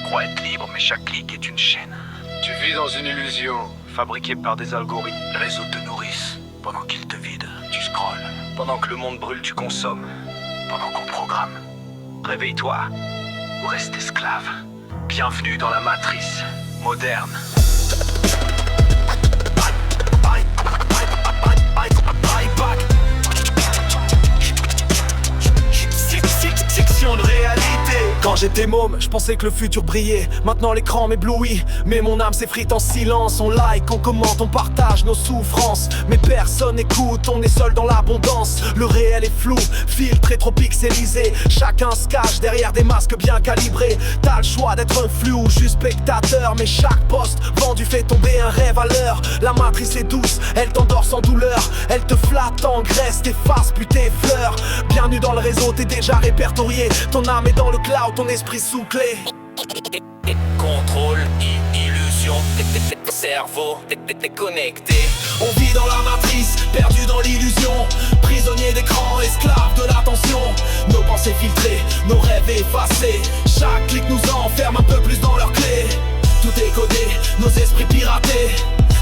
crois être libre, mais chaque clic est une chaîne. Tu vis dans une illusion, fabriquée par des algorithmes. Les réseaux te nourrissent. Pendant qu'ils te vident, tu scrolles. Pendant que le monde brûle, tu consommes. Pendant qu'on programme. Réveille-toi, ou reste esclave. Bienvenue dans la matrice moderne. Section de réalité. Quand j'étais môme, je pensais que le futur brillait. Maintenant l'écran m'éblouit, mais mon âme s'effrite en silence. On like, on commente, on partage nos souffrances, mais personne n'écoute, on est seul dans l'abondance. Le réel est flou, filtré, trop pixelisé. Chacun se cache derrière des masques bien calibrés. T'as le choix d'être un flux ou juste spectateur, mais chaque poste vendu fait tomber un rêve à l'heure. La matrice est douce, elle t'endort sans douleur. Elle te flatte, engraisse, t'efface puis t'effleure. Bienvenue dans le réseau, t'es déjà répertorié. Ton âme est dans le cloud, ton esprit sous clé. Contrôle, illusion, cerveau, déconnecté. On vit dans la matrice, perdu dans l'illusion. Prisonnier d'écran, esclave de l'attention. Nos pensées filtrées, nos rêves effacés. Chaque clic nous enferme un peu plus dans leur clé. Tout est codé, nos esprits piratés.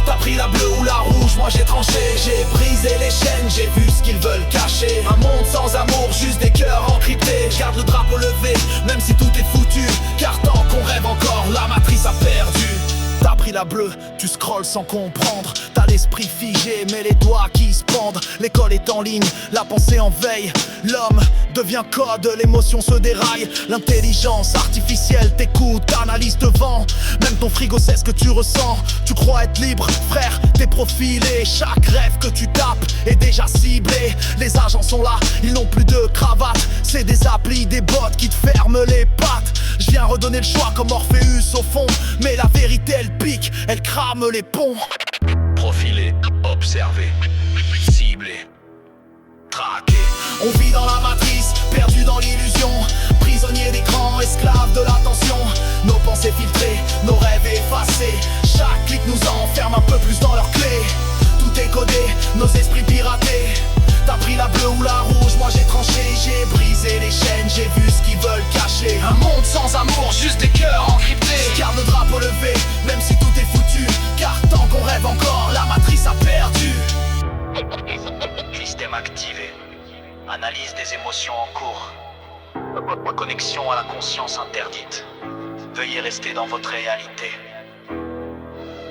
T'as pris la bleue ou la rouge, moi j'ai tranché. J'ai brisé les chaînes, j'ai vu ce qu'ils veulent cacher. Un monde sans amour, juste des cœurs encryptés. Garde le drapeau levé, même si tout est foutu. Car tant qu'on rêve encore, la matrice a perdu. T'as pris la bleue, tu scrolles sans comprendre. T'as l'esprit figé, mais les doigts qui se pendent. L'école est en ligne, la pensée en veille. L'homme devient code, l'émotion se déraille. L'intelligence artificielle t'écoute, t'analyse devant. Même ton frigo sait ce que tu ressens. Tu crois être libre, frère, t'es profilé. Chaque rêve que tu tapes est déjà ciblé. Les agents sont là, ils n'ont plus de cravate. C'est des applis, des bots qui te ferment les pattes. Je viens redonner le choix comme Orpheus au fond. Mais la vérité elle pique, elle crame les ponts. Profilé, observé, ciblé, traqué. On vit dans la matrice, perdu dans l'illusion. Prisonnier d'écran, esclave de l'attention. Nos pensées filtrées, nos rêves effacés. Chaque clic nous enferme un peu plus dans leur clé. Tout est codé, nos esprits piratés. T'as pris la bleue ou la rouge, moi j'ai tranché. J'ai brisé les chaînes, j'ai vu ce qu'ils veulent cacher. Un monde sans amour, juste des cœurs encryptés. Garde le drapeau levé, même si tout est foutu. Car tant qu'on rêve encore, la matrice a perdu. Système activé. Analyse des émotions en cours. Connexion à la conscience interdite. Veuillez rester dans votre réalité.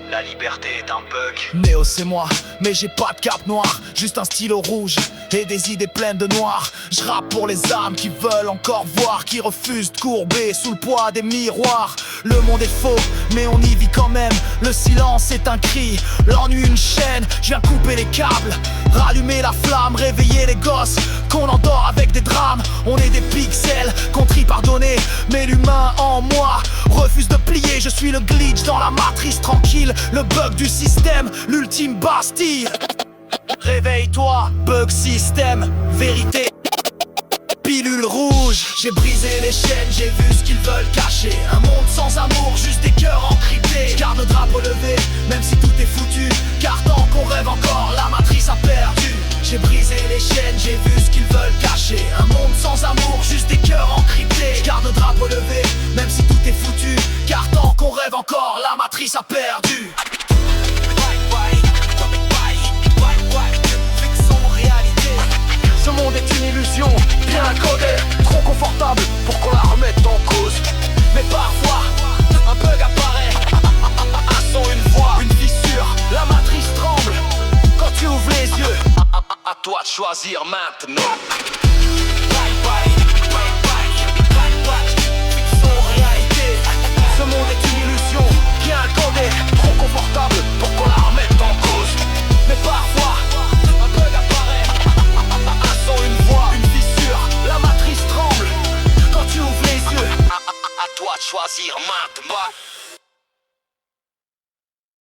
La liberté est un bug. Néo c'est moi, mais j'ai pas de cape noire. Juste un stylo rouge et des idées pleines de noir. Je rappe pour les âmes qui veulent encore voir, qui refusent de courber sous le poids des miroirs. Le monde est faux, mais on y vit quand même. Le silence est un cri, l'ennui une chaîne. Je viens couper les câbles, rallumer la flamme, réveiller les gosses qu'on endort avec des drames. On est des pixels qu'on trie pardonner, mais l'humain en moi refuse de plier. Je suis le glitch dans la matrice tranquille. Le bug du système, l'ultime Bastille. Réveille-toi, bug système, vérité. Pilule rouge. J'ai brisé les chaînes, j'ai vu ce qu'ils veulent cacher. Un monde sans amour, juste des cœurs encryptés. Garde le drapeau levé, même si tout est foutu. Car tant qu'on rêve encore, la matrice a perdu. J'ai brisé les chaînes, j'ai vu ce qu'ils veulent cacher. Un monde sans amour, juste des cœurs encryptés. Garde le drapeau levé, même si tout est foutu. Car tant qu'on rêve encore, la matrice a perdu. Ce monde est une illusion, bien codée, trop confortable pour qu'on la remette en cause. Mais parfois, un bug apparaît, un son, une voix, une fissure. La matrice tremble quand tu ouvres les yeux. À toi de choisir maintenant. Bye bye.